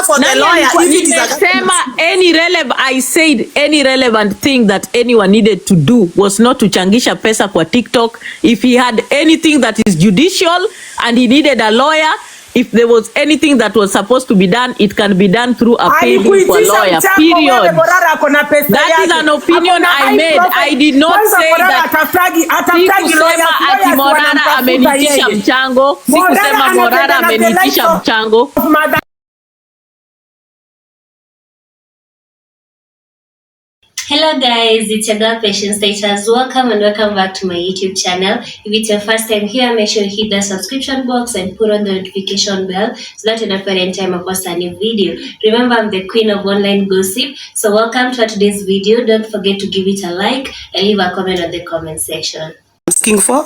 for the lawyer. I said any relevant thing that anyone needed to do was not to changisha pesa kwa TikTok. If he had anything that is judicial and he needed a lawyer, if there was anything that was supposed to be done, it can be done through a payment for a lawyer, period. That is an opinion I made. I did not say that. Sikusema ati Morara amenitisha mchango. Sikusema Morara amenitisha mchango. Hello guys, it's your girl Patience Status. Welcome and welcome back to my YouTube channel. If it's your first time here, make sure you hit the subscription box and put on the notification bell so that you don't forget any time I post a new video. Remember, I'm the queen of online gossip. So welcome to today's video. Don't forget to give it a like and leave a comment on the comment section. Asking for?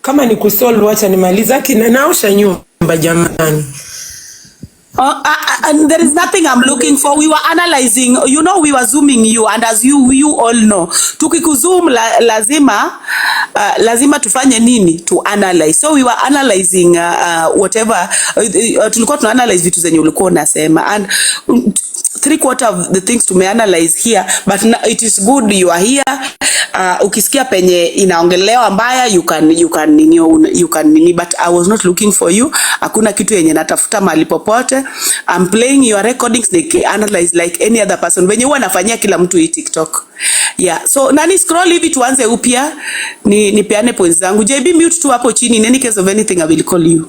Kama ni kusolve wacha nimaliza kinaosha nyumba jamani. And there is nothing I'm looking for. We were analyzing, you know, we were zooming you, and as you all know, tukikuzoom lazima tufanye nini to analyze. So we were analyzing whatever tulikuwa tuna analyze vitu zenye ulikuwa unasema, and 3/4 of the things to me analyze here, but it is good you are here. Ukisikia penye inaongelewa mbaya you can, but I was not looking for you. Hakuna kitu yenye natafuta mahali popote. I'm playing your recordings, they analyze like any other person. Wenye huwa nafanyia kila mtu hii TikTok. Yeah, so nani scroll hivi tuanze upya ni peane points zangu. JB mute tu hapo chini. In any case of anything I will call you.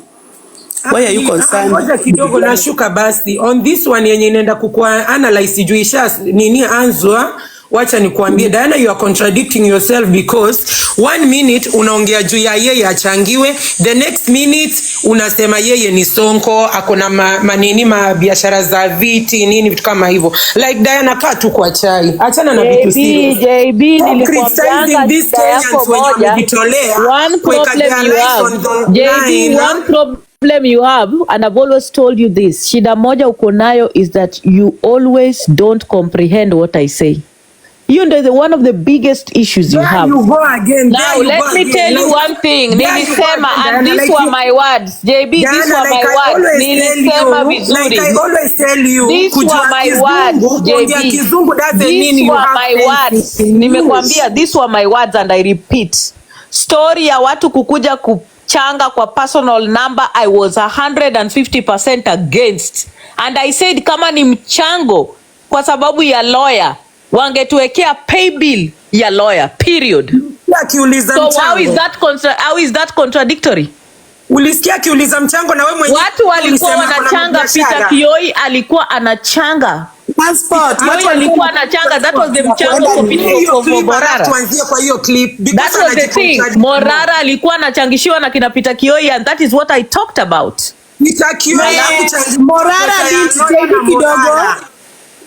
Why are you concerned? Ngoja kidogo nashuka basi. On this one yenye inaenda kukua analyze juisha nini anzwa. Wacha nikuambie Diana, you are contradicting yourself because 1 minute unaongea juu ya yeye achangiwe, the next minute unasema yeye ni sonko, akona manini biashara za viti nini vitu kama hivyo. Like Diana, kaa tu kwa chai. Achana na vitu serious. JB nilikwambia this Kenyans wenye wamejitolea kuweka their life on the line. One problem you have, and I've always told you this, shida moja uko nayo is that you always don't comprehend what I say. You know, one of the biggest issues you have. You go again. Now, let me tell you one thing. Nilisema, and these were my words. JB, these were my words. Nilisema vizuri. Like I always tell you. These were my words, JB. These were my words. Nimekwambia, these were my words, and I repeat. Story ya watu kukuja kuchanga kwa personal number, I was 150% against. And I said, kama ni mchango kwa sababu ya lawyer, wangetuwekea pay bill ya lawyer, period. So how is that contradictory? Ulisikia kiuliza mchango na wewe mwenyewe. Watu walikuwa wanachanga, Peter Kioi alikuwa anachanga passport. Watu walikuwa anachanga, that was the mchango kwa Morara. Tuanzie kwa hiyo clip because that was the thing. Morara alikuwa anachangishiwa na kina Peter Kioi, and that is what I talked about. Peter Kioi Morara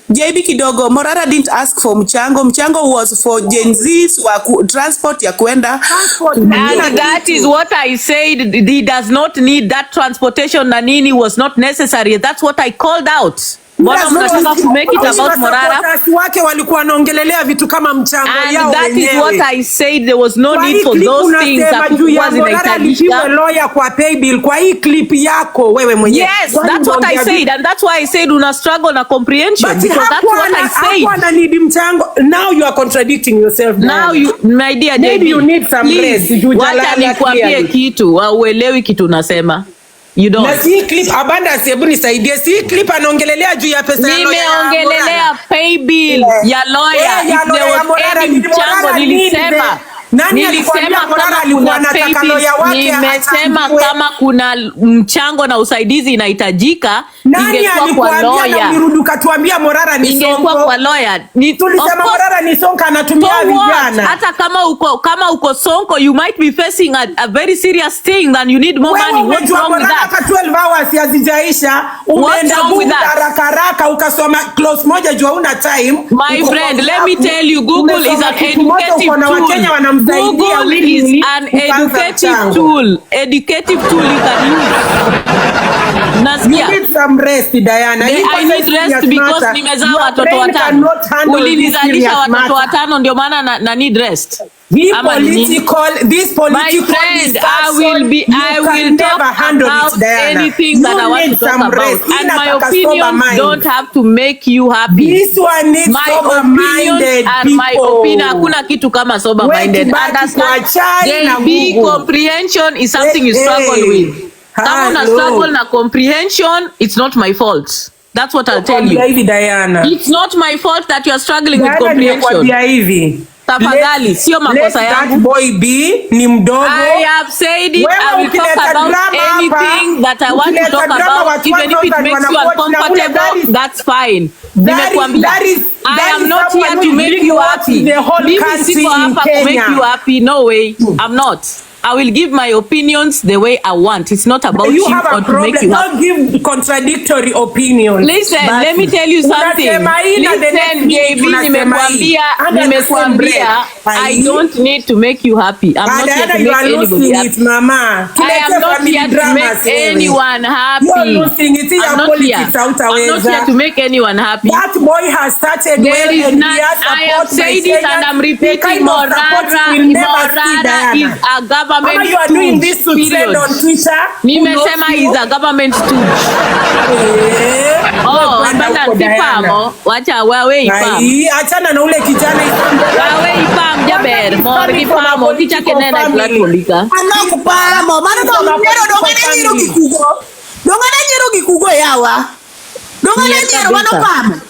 JB kidogo, Morara didn't ask for mchango. Mchango was for Gen Z's wa transport ya kwenda. And that is what I said. He does not need that transportation, na nini was not necessary. That's what I called out. Mbona mnataka to make it about Morara? Wake walikuwa wanaongelelea vitu kama mchango yao wenyewe. And that is what I said. There was no need for those things that was inahitajika. Lawyer kwa pay bill kwa hii clip yako wewe mwenyewe. Yes, that's what I said, and that's why I said una struggle na comprehension, because that's what I said. Hapo need mchango. Now you are contradicting yourself. Now you, my dear JB, maybe you need some rest. Wacha nikwambie kitu, uelewi kitu nasema. You don't. Na si clip abundance, hebu nisaidie. Si clip anaongelelea juu ya pesa ya lawyer. Nimeongelelea pay bill ya lawyer. If there was any mchango nilisema. Nilisema kama kuna mchango na usaidizi inahitajika, ingekuwa kwa lawyer. Nirudi ukatuambia Morara ni sonko. Ingekuwa kwa lawyer. Tulisema Morara ni sonko anatumia vijana. Hata kama uko sonko, you might be facing a very serious thing and you need more money. What's wrong with that? 12 hours yazijaisha, umeenda haraka ukasoma close moja jua una time. My friend, let me tell you, Google is an educative tool. Google is an educative tool. Educative tool you can use. Nasikia. You need some rest, Diana. I need rest because nimezaa watoto watano. Ulinizalisha watoto watano ndio maana na need rest. Ama nini? This political My friend, I discussion, will talk never handle about it, Diana. anything that I want to need talk some about. rest. And my Inataka sober opinions mind. don't have to make you happy. This one needs My opinions sober-minded are people. my opinion. Hakuna kitu kama sober minded. Kibaki kwa chai na JB, nguvu. comprehension is something you struggle with. Kama una struggle na comprehension, it's not my fault. That's what I'll tell you. Diana. It's not my fault that you are struggling with Diana, comprehension. hivi. Tafadhali, sio makosa yangu. That boy be ni mdogo. I have said it. I will talk about anything that I want to talk about, even if it makes you uncomfortable. That's fine. Nimekwambia, I am not here to make you happy. Mimi siko hapa to make you happy. No way. I'm not. I will give my opinions the way I want. It's not about you or to make you happy. Don't give contradictory opinions. Listen, let me tell you something. Listen, JB, nimekuambia, I don't need to make you happy. I'm not here to make anybody happy. Mama. I am not here to make anyone happy. I'm not here to make anyone happy. That boy has started there is not, I have said it and I'm repeating, Morara is a government you are doing this to trend on Twitter. Nimesema is a government stooge. Mbona sipamo? Wacha wewe ipam. Achana na ule kijana wewe ipam jaber. Mori ipamo kicha kenena platformika. Anakupamo. Mara ndo dongana nyiro kikugo. Dongana nyiro kikugo yawa. Dongana nyiro wanopamo.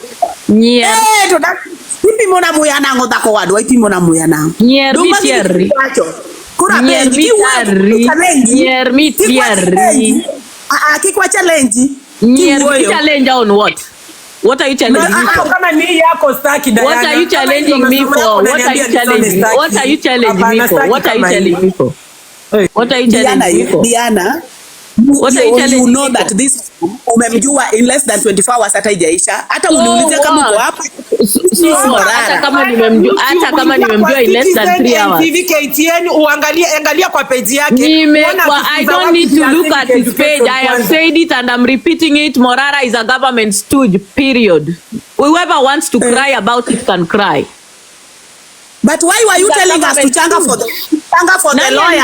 Nyer. To da. Ipi mona moya nango dako wadwa ipi mona moya nango. Nyer bitieri. Kikwa challenge. Challenge on what? What are you challenging me for? Kama ni yako staki Diana. What are you challenging me for? What are you challenging me for? What are you challenging me for? What are you challenging me for? What are you challenging me for? Diana, you know that this umemjua in less than 24 hours hata haijaisha. Hata uniulize kama uko hapa. Hata kama nimemjua in less than 3 hours. KTN angalia kwa page yake. I don't need to look at his page. I have said it and I'm repeating it. Morara is a government stooge, period. Whoever wants to cry about it can cry. But why were you telling us to changa for the lawyer?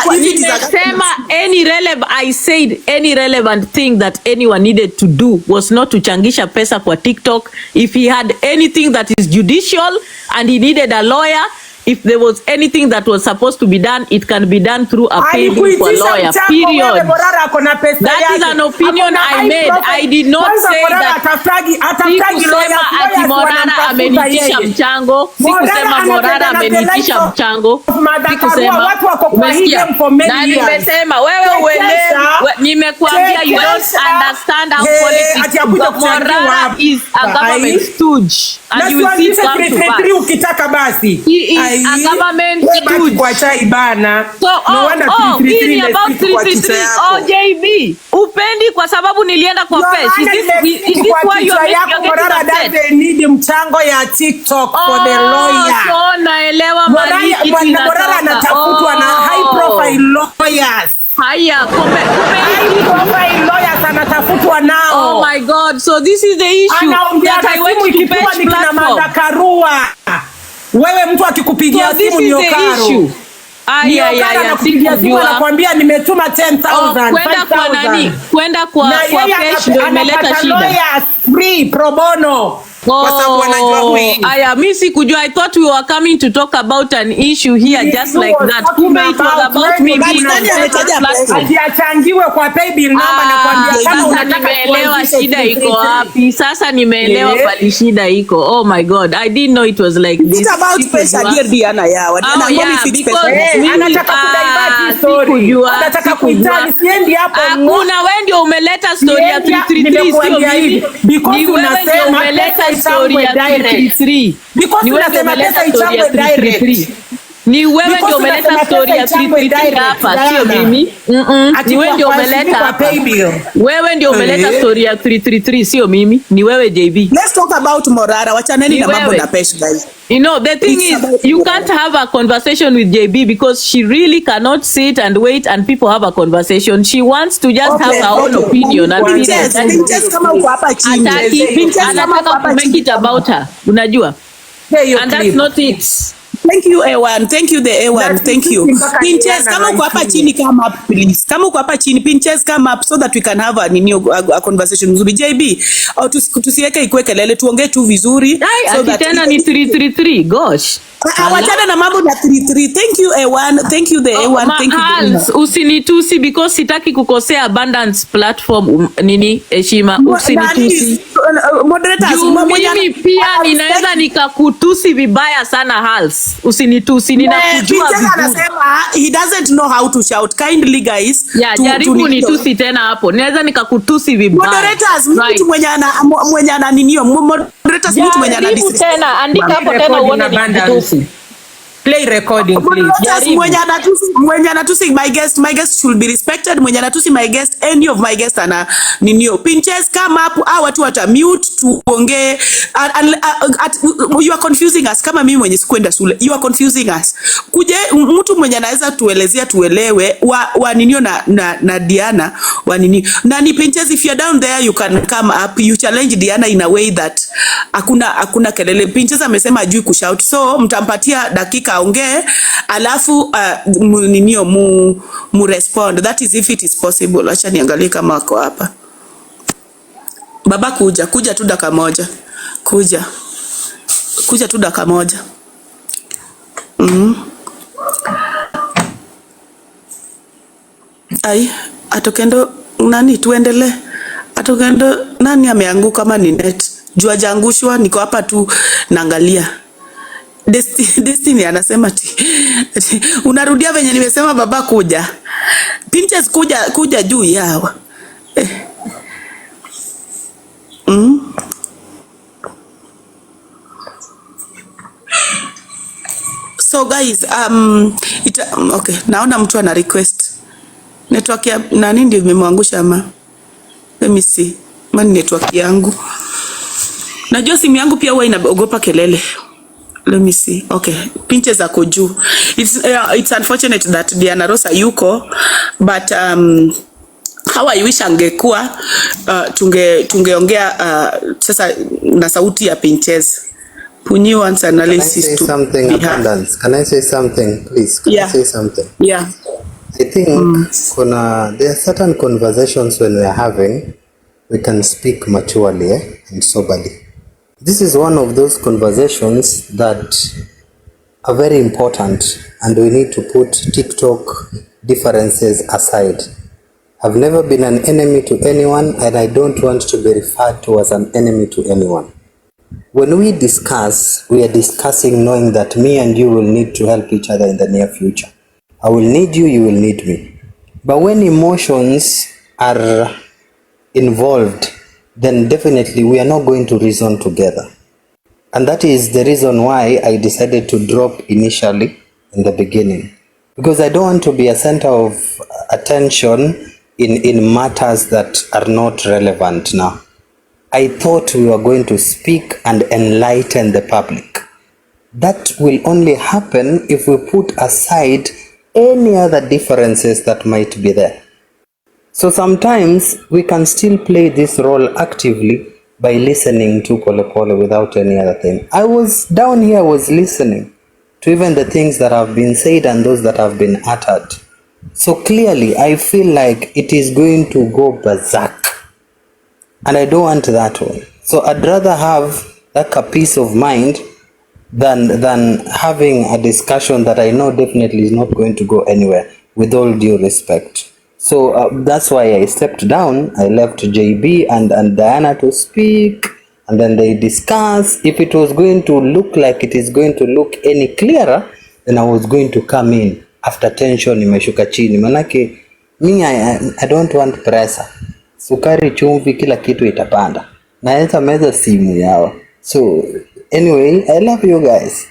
I said any relevant thing that anyone needed to do was not to changisha pesa kwa TikTok. If he had anything that is judicial and he needed a lawyer, if there was anything that was supposed to be done, it can be done through a pay bill for a lawyer, period. That is an opinion I made. I did not say that. Sikusema ati Morara amenitisha mchango. Sikusema Morara amenitisha mchango. Sikusema. Umesikia? Na nimesema wewe uelewe. Nimekuambia you don't understand how politics. Morara is a government stooge. And you will see it come to pass. Ukitaka basi. He is a government stooge. Kwa chai bana. So, hii ni about 333. JB. Upendi kwa sababu nilienda kwa page. Is this why you are getting upset? Need mchango ya TikTok for the lawyer. So naelewa mali kitu Morara anatafutwa na high profile lawyers. Haya, high profile lawyers anatafutwa nao. Oh my God. So this is the issue that I went to page platform. Wewe mtu akikupigia simu ni Okaro. Anakupigia simu anakuambia nimetuma 10,000. Kwenda kwa nani? Kwenda kwa page ndio imeleta shida. Free pro bono. Kwa sababu anajua huyu. Aya, mimi sikujua. I thought we were coming to talk about an issue here just like that. Kumbe it was about me being on platform. Achangiwe kwa pay bill number na kuambia kama unataka nimeelewa shida iko wapi. Sasa nimeelewa pali shida iko. Oh my God. I didn't know it was like this. It's about pesa dear Diana yawa. Diana ngoni fix pesa. Anataka kudivert story. Anataka kuitani siendi hapo. Hakuna, wewe ndio umeleta story ya 333 sio mimi. Ni wewe ndio umeleta story ya 333. Ni wewe ndio umeleta story ya 333. Ni wewe ndio umeleta story ya 333 hapa sio mimi. Ni wewe ndio umeleta hapa. Wewe ndio umeleta story ya 333 sio mimi. Ni wewe JB. Let's talk about Morara. Wachaneni na mambo na pesa guys. You know, the thing is, you can't have a conversation with JB because she really cannot sit and wait and people have a conversation. She wants to just have her own opinion and Princess kama uko hapa chini. Anataka to make it about her. Unajua? And that's not it. Thank you A1. Thank you the A1. That Thank is you. mpaka Pinches, Diana kama uko hapa right chini come up please. Kama uko hapa chini Pinches come up so that we can have a conversation nzuri. JB, au tusiweke ikue kelele tuongee tu vizuri Ai, so ati that tena ni 333. Gosh. wachana na mambo na 33. Thank you A1. Thank you the A1. Thank you very much. Usinitusi because sitaki kukosea Abundance platform nini heshima. Usinitusi. Moderators, Mimi pia ninaweza nikakutusi vibaya sana Hals. Usinitusi, ninakujua vizuri. Anasema he doesn't know how to shout. Kindly guys. Jaribu nitusi tena hapo. Ninaweza nikakutusi vibaya. Moderators, mtu mwenye ana ninio. Moderators, mtu mwenye ana jaribu tena, andika hapo tena uone nikutusi. Play recording please. Mwenye anatusi my guest should be respected. Mwenye anatusi my guest, any of my guests ana ninio. Pinches come up, watu wata mute tuongee. You are confusing us. Kama mimi mwenye sikwenda shule, you are confusing us. Kuje mtu mwenye anaweza tuelezea tuelewe wa ninio na Diana wa ninio. Na ni Pinches, if you are down there you can come up, you challenge Diana in a way that hakuna kelele. Pinches amesema ajui kushout, so mtampatia dakika aongee alafu ninio mu respond. That is if it is possible. Acha niangalie kama wako hapa. Baba kuja tu dakika moja. Kuja tu dakika moja. Ai, atokendo nani tuendelee. Atokendo nani ameanguka kama ni net. Jua jangushwa niko hapa tu naangalia. Destiny anasema unarudia venye nimesema baba kuja. Pinches kuja juu yawa. So guys, okay, naona mtu ana request. Network ya nani ndio imemwangusha ama? Let me see. Mani network yangu. Najua simu yangu pia huwa inaogopa kelele. Let me see. Okay. Pinches ako juu. It's unfortunate that Diana Rosa yuko, but how I wish angekuwa tungeongea sasa na sauti ya Pinches. Punyi wants analysis to something Abundance. Can I say something please? Can I say something? Yeah. I think there are certain conversations when we are having we can speak maturely and soberly. This is one of those conversations that are very important and we need to put TikTok differences aside. I've never been an enemy to anyone and I don't want to be referred to as an enemy to anyone. When we discuss, we are discussing knowing that me and you will need to help each other in the near future. I will need you, you will need me. But when emotions are involved, then definitely we are not going to reason together. And that is the reason why I decided to drop initially in the beginning. Because I don't want to be a center of attention in matters that are not relevant now. I thought we were going to speak and enlighten the public. That will only happen if we put aside any other differences that might be there. So sometimes we can still play this role actively by listening to Pole Pole without any other thing. I was down here, was listening to even the things that have been said and those that have been uttered. So clearly, I feel like it is going to go berserk. And I don't want that one. So I'd rather have like a peace of mind than having a discussion that I know definitely is not going to go anywhere, with all due respect. So that's why I stepped down. I left JB and Diana to speak, and then they discuss. If it was going to look like it is going to look any clearer, then I was going to come in after tension imeshuka chini. Manake me, I don't want pressure. Sukari, chumvi, kila kitu itapanda. Naweza meza simu yao. So anyway, I love you guys.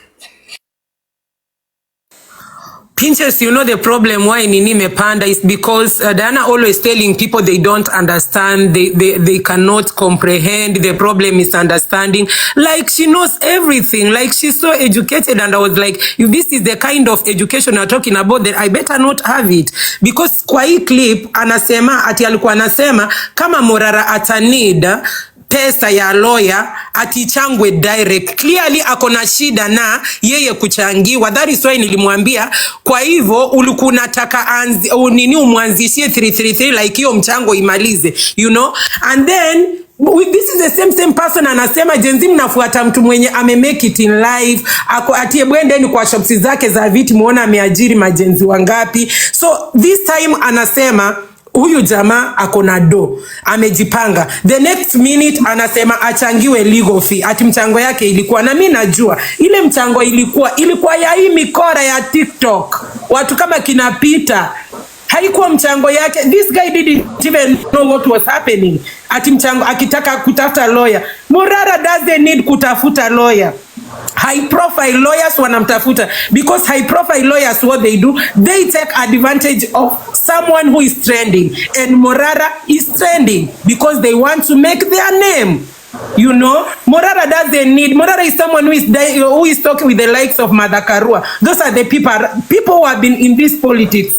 Pinches, you know the problem why Nini mepanda is because Diana always telling people they don't understand, they cannot comprehend. The problem is understanding. Like she knows everything. Like she's so educated, and I was like, if this is the kind of education you're talking about, then I better not have it. Because kwa hii clip anasema ati alikuwa anasema kama Morara atanid pesa ya lawyer atichangwe direct. Clearly akona shida na yeye kuchangiwa. That is why nilimwambia, kwa hivyo ulikuwa unataka nini umwanzishie 333 like hiyo mchango imalize, you know. And then this is the same person anasema Jenzi mnafuata mtu mwenye make it in life, atie bwendeni kwa shops zake za viti muona ameajiri majenzi wangapi. So this time anasema huyu jamaa akona do, amejipanga. The next minute anasema achangiwe legal fee. Ati mchango yake ilikuwa, na mimi najua ile mchango ilikuwa ya hii mikora ya TikTok, watu kama kinapita. Haikuwa mchango yake. This guy didn't even know what was happening. Ati mchango akitaka kutafuta lawyer. Morara doesn't need kutafuta lawyer. High profile lawyers wanamtafuta, because high profile lawyers, what they do, they take advantage of someone who is trending, and Morara is trending because they want to make their name. You know, Morara doesn't need. Morara is someone who is talking with the likes of Mother Karua. Those are the people who have been in this politics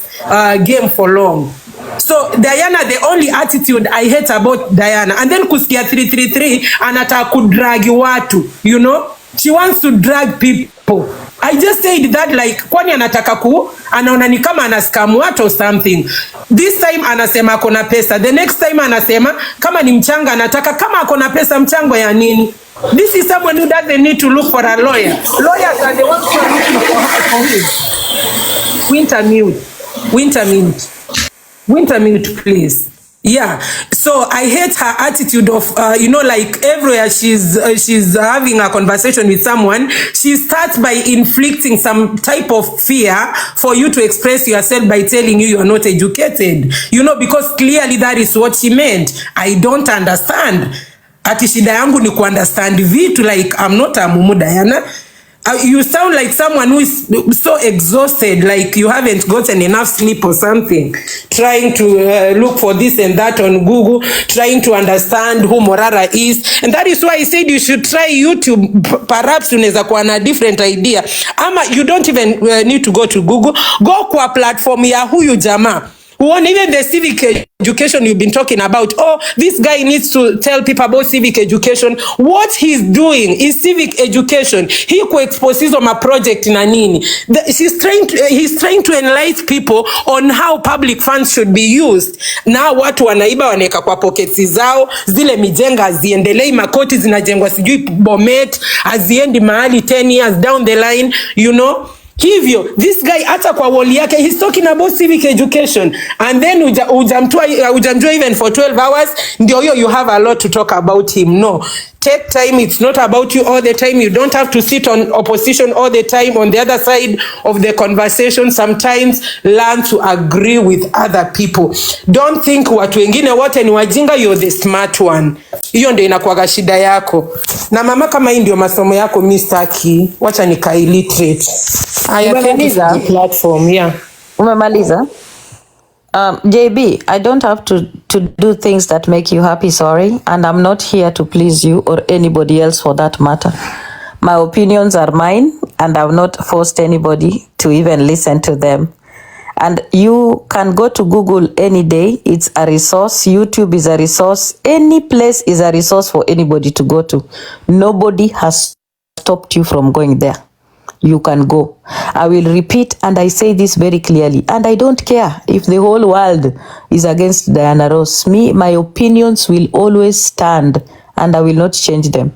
game for long. So Diana, the only attitude I hate about Diana, and then kusikia 333 anataka kudragi watu, you know, she wants to drag people. I just said that like, kwani anataka anaona ni kama anascam watu or something. This time anasema akona pesa, the next time anasema kama ni mchanga anataka, kama akona pesa mchango ya nini? This is someone who doesn't need to look for a lawyer. Lawyers are the ones who are looking for him. Winter mute, please. Yeah, so I hate her attitude of you know, like everywhere she's having a conversation with someone, she starts by inflicting some type of fear for you to express yourself by telling you are not educated, you know, because clearly that is what she meant. I don't understand. Ati shida yangu ni kuunderstand vitu, like I'm not a mumu Diana. You sound like someone who is so exhausted, like you haven't gotten enough sleep or something, trying to look for this and that on Google, trying to understand who Morara is. And that is why I said you should try YouTube. Perhaps unaweza kuwa na different idea. Ama you don't even need to go to Google. Go kwa platform ya huyu jamaa. Even the civic education you've been talking about. Oh, this guy needs to tell people about civic education. What he's doing is civic education. He co-exposes on a project na nini. He's trying to enlighten people on how public funds should be used. Na watu wanaiba waneka kwa pockets zao, zile mijenga haziendelei, makoti zinajengwa sijui Bomet, haziendi mahali 10 years down the line, you know. Hivyo, this guy hata kwa wall yake, he's talking about civic education, and then ujamjua even for 12 hours, ndio you have a lot to talk about him. No, take time. It's not about you all the time. You don't have to sit on opposition all the time on the other side of the conversation. Sometimes learn to agree with other people. Don't think watu wengine wote ni wajinga, you're the smart one. Hiyo ndio inakuwa shida yako. Na mama, kama hii ndio masomo yako, mistaki, wacha nika illiterate. Umemaliza platform, yeah. Umemaliza? JB, I don't have to do things that make you happy, sorry, and I'm not here to please you or anybody else for that matter. My opinions are mine, and I've not forced anybody to even listen to them. And you can go to Google any day. It's a resource. YouTube is a resource. Any place is a resource for anybody to go to. Nobody has stopped you from going there. You can go. I will repeat, and I say this very clearly, and I don't care if the whole world is against Diana Ross. My opinions will always stand, and I will not change them.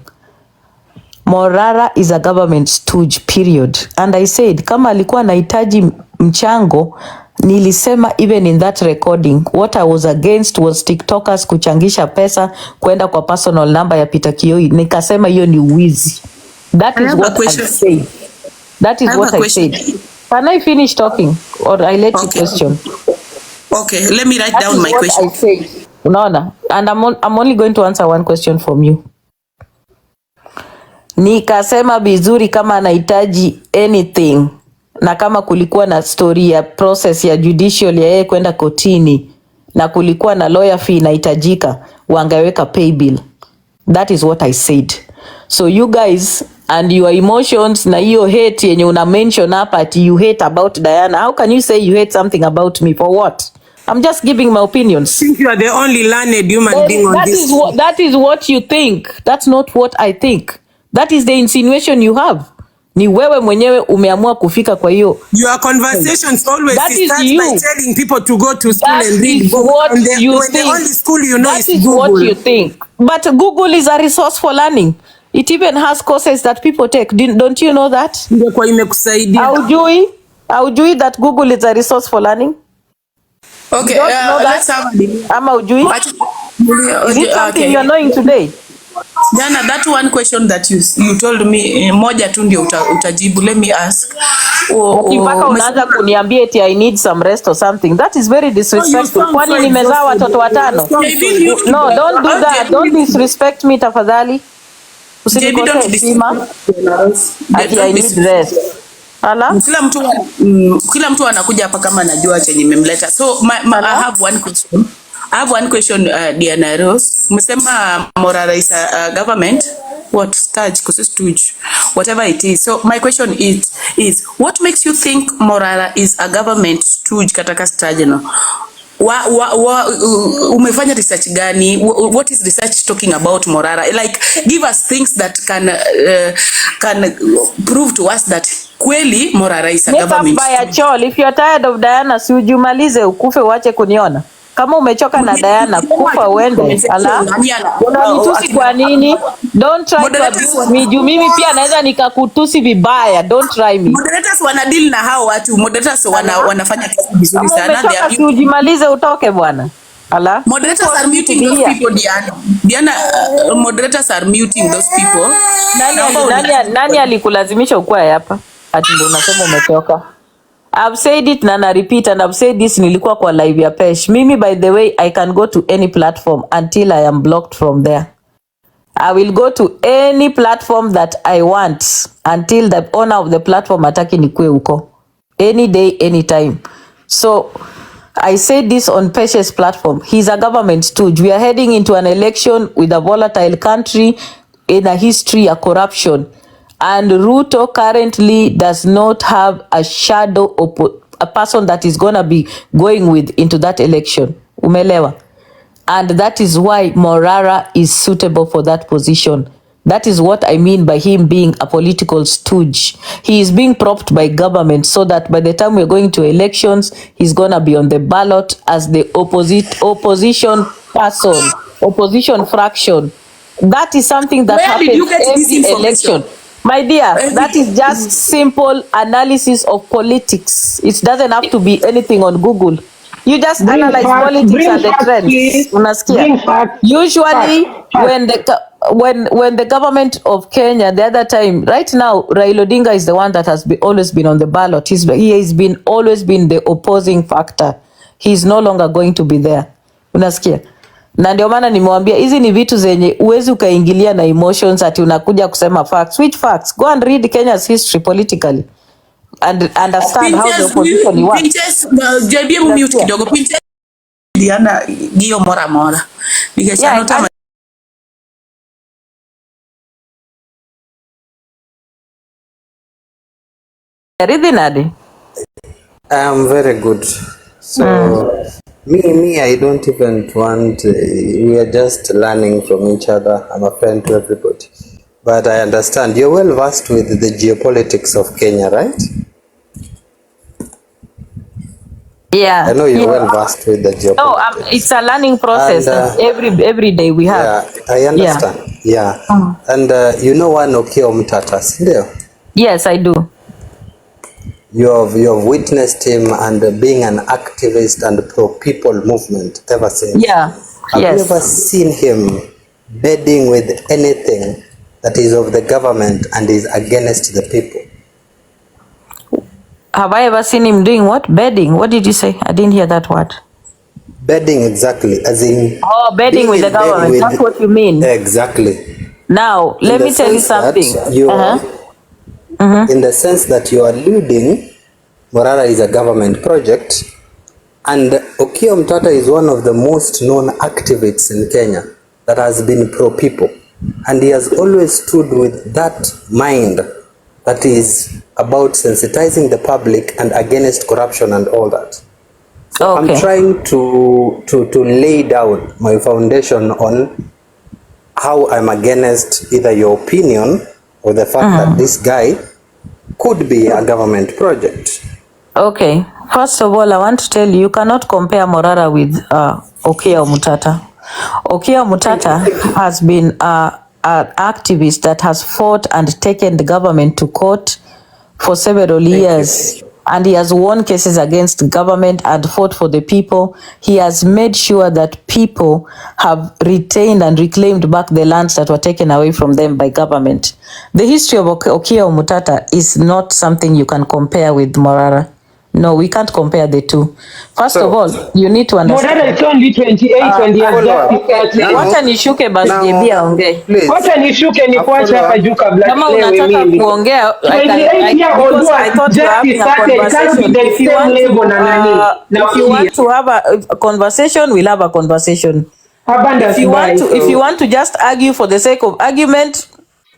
Morara is a government stooge, period. And I said, kama alikuwa anahitaji mchango, nilisema even in that recording, what I was against was TikTokers kuchangisha pesa kwenda kwa personal number ya Peter Kioi. Nikasema hiyo ni wizi. That is what I said. That is what I said. Can I finish talking or I let you question? Okay, let me write down my question. I said. Unaona? And I'm only going to answer one question from you. Nikasema vizuri kama anahitaji anything, na kama kulikuwa na story ya process ya judicial ya yeye kwenda kotini na kulikuwa na lawyer fee inahitajika, wangeweka pay bill. That is what I said. So you guys and your emotions na hiyo hate yenye una mention hapa ati you hate about Diana. How can you say you hate something about me? For what? I'm just giving my opinions. I think you are the only learned human being on this. That is what you think. That's not what I think. That is the insinuation you have. Ni wewe mwenyewe umeamua kufika kwa hiyo. Your conversations always That is start you. by telling people to go to school That and read is books. what And you when think. the only school you know That is is Google. what you think. But Google is a resource for learning. It even has courses that people take. Don't you know that? Ingekuwa imekusaidia. Haujui that Google is a resource for learning? Okay, You don't know that? let's have a Ama hujui? Is it something okay. you're knowing today? Jana, that one question that you told me, moja tu ndio utajibu. Let me ask. Mpaka unaanza kuniambia eti I need some rest or something. That is very disrespectful. Kwani nimezaa watoto watano? No, don't do that. Don't disrespect me tafadhali. Usinikosee heshima. Ati I need rest. Ala? Kila mtu anakuja hapa kama anajua chenye imemleta. So I have one question. Diana Rose. Umesema Morara is a government. What stage? Whatever it is. So my question is what makes you think Morara is a government stooge kataka stage no? Umefanya research gani? What is research talking about Morara? Like, give us things that can prove to us that kweli Morara is a government. If you're tired of Diana, si ujumalize ukufe uache kuniona. Kama umechoka na Diana, kufa uende. Ala? Unanitusi kwa nini? Don't try to abuse me. Mimi pia naweza nikakutusi vibaya. Don't try me. Moderators wana deal na hao watu. Moderators wanafanya kazi vizuri sana. Umechoka, si ujimalize utoke bwana. Ala? Moderators are muting those people, Diana. Moderators are muting those people. Nani alikulazimisha ukue hapa? Ati ndio unasema umechoka. I've said it na repeat, and I've said this nilikuwa kwa live ya Pesh. Mimi, by the way, I can go to any platform until I am blocked from there. I will go to any platform that I want until the owner of the platform ataki nikue huko. Any day, anytime. So I said this on Pesh's platform. He's a government stooge. We are heading into an election with a volatile country in a history of corruption. And Ruto currently does not have a shadow of a person that is going to be going with into that election. Umelewa? And that is why Morara is suitable for that position. That is what I mean by him being a political stooge. He is being propped by government so that by the time we're going to elections, he's going to be on the ballot as the opposition person, opposition fraction. That is something that happens every election. My dear, that is just simple analysis of politics. It doesn't have to be anything on Google. You just analyze politics and the trends. Unasikia? Usually, when the government of Kenya, the other time, right now, Raila Odinga is the one that has always been on the ballot. He has always been the opposing factor. He's no longer going to be there. Unasikia? Na ndio maana nimewambia hizi ni vitu zenye uwezi ukaingilia na emotions ati unakuja kusema facts. Which facts? Go and read Kenya's history politically and understand how the opposition works. Pinches, JB mute kidogo. Pinches Diana Gio Mora. Nikesha Nadi? I'm very good. So me, I don't even want. We are just learning from each other. I'm a friend to everybody, but I understand you're well versed with the geopolitics of Kenya, right? Yeah. I know you're well versed with the geopolitics. No, it's a learning process. And, every day we have. Yeah, I understand. Yeah. And you know one Okio Mtata, still? Yes, I do. You have witnessed him and being an activist and pro-people movement ever since. Yeah. Have you ever seen him bedding with anything that is of the government and is against the people? Have I ever seen him doing what? Bedding? What did you say? I didn't hear that word. Bedding, exactly. As in... Oh, bedding with the government. That's what you mean. Exactly. Now, let me tell you something. In the sense that you are alluding, Morara is a government project, and Okiya Mtata is one of the most known activists in Kenya that has been pro-people. And he has always stood with that mind that is about sensitizing the public and against corruption and all that. So I'm Okay. trying to lay down my foundation on how I'm against either your opinion or the fact that this guy could be a government project. Okay. First of all, I want to tell you, you cannot compare Morara with Okiya Omutata. Okiya Omutata has been an activist that has fought and taken the government to court for several years. And he has won cases against the government and fought for the people. He has made sure that people have retained and reclaimed back the lands that were taken away from them by government. The history of Okiya Omutata is not something you can compare with Morara. No, we can't compare the two. First of all, you need to understand. Morara is only 28 when he has Follow just up. Okay, started. wacha nishuke basi JB aongee. Please. Wacha nishuke ni A kuacha hapa follow-up. juu kabla Kama tulewe unataka mimi. kuongea, 28-year-old because who I has thought we were just having a started can't be conversation. the If you same want to, level na nani. Na if you Okiya. want to have a conversation, we'll have a conversation. Abundance by. If you want to just argue for the sake of argument,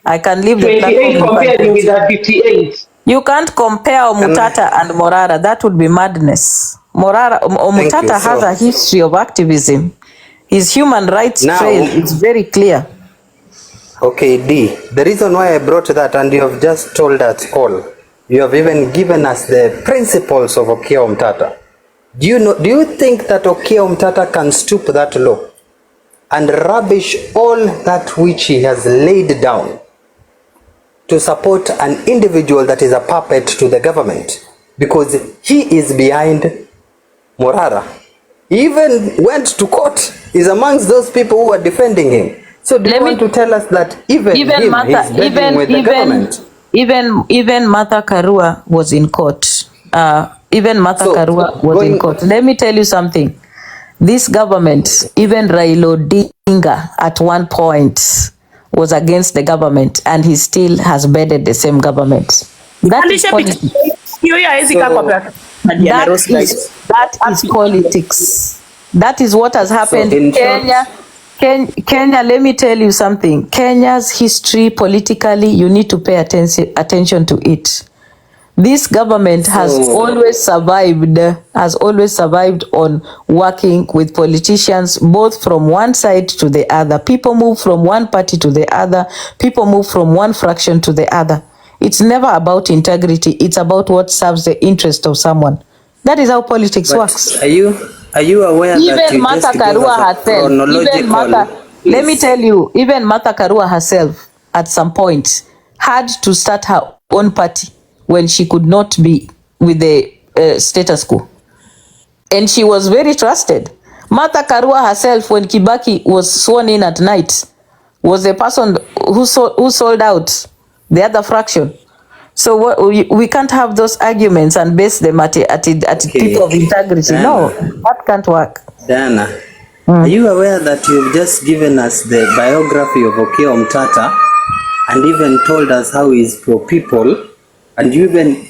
I can leave the 28 platform. You can comparing with continue. that 58. You can't compare Omutata and Morara. That would be madness. Thank you. Omutata has a history of activism. His human rights Now, trail is very clear. okay, D. The reason why I brought that, and you have just told us all, you have even given us the principles of Okiya Omutata. Do you think that Okiya Omutata can stoop that low and rubbish all that which he has laid down to support an individual that is a puppet to the government? Because he is behind Morara. He even went to court. He's amongst those people who are defending him. So do you want to tell us that even him, he's begging with the government? Even Martha Karua was in court. Even Martha Karua was in court. Let me tell you something. This government, even Raila Odinga at one point was against the government, and he still has bedded the same government. That is politics. That is politics. That is what has happened in Kenya. Kenya, let me tell you something. Kenya's history politically, you need to pay attention to it. This government has always survived on working with politicians, both from one side to the other. People move from one party to the other. People move from one fraction to the other. It's never about integrity. It's about what serves the interest of someone. That is how politics works. Are you aware Even that you Martha just gave Karua us a herself, chronological... let me tell you, even Martha Karua herself at some point had to start her own party when she could not be with the status quo. And she was very trusted. Martha Karua herself, when Kibaki was sworn in at night, was the person who sold out the other fraction. So we can't have those arguments and base them at people of integrity. Diana, no, that can't work. Diana, are you aware that you've just given us the biography of Okiya Omutata and even told us how he's pro-people, and you even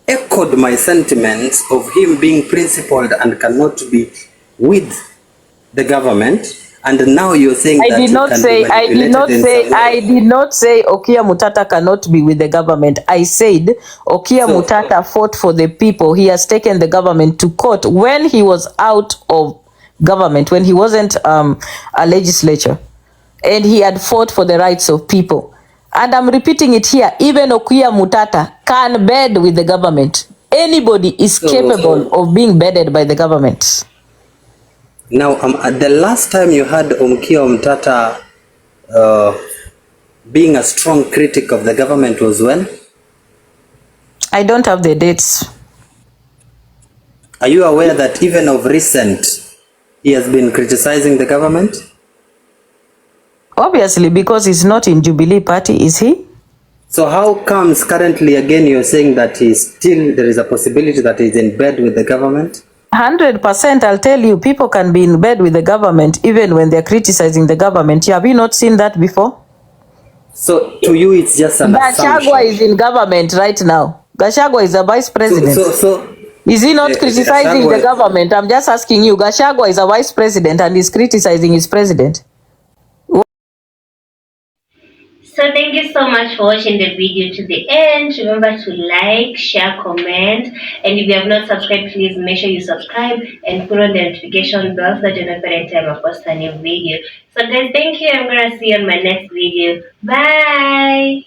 echoed my sentiments of him being principled and cannot be with the government, and now you're saying I that did you not can say be manipulated in some way. I did not say Okiya Omutata cannot be with the government. I said Okiya Omutata fought for the people. He has taken the government to court when he was out of government, when he wasn't a legislature, and he had fought for the rights of people. And I'm repeating it here, even Okiya Omutata can bed with the government. Anybody is capable of being bedded by the government. Now, the last time you had Okiya Omutata being a strong critic of the government was when? I don't have the dates. Are you aware that even of recent, he has been criticizing the government? Obviously, because he's not in Jubilee Party, is he? So how comes currently again you're saying that there is a possibility that he's in bed with the government? 100%, I'll tell you, people can be in bed with the government even when they're criticizing the government. Have you not seen that before? So to you, it's just an assumption. Gachagua is in government right now. Gachagua is a vice president. Is he not criticizing the government? I'm just asking you. Gachagua is a vice president and is criticizing his president. So thank you so much for watching the video to the end. Remember to like, share, comment, and if you have not subscribed, please make sure you subscribe and put on the notification bell so that you know every time I post a new video. So guys, thank you. I'm gonna see you on my next video. Bye.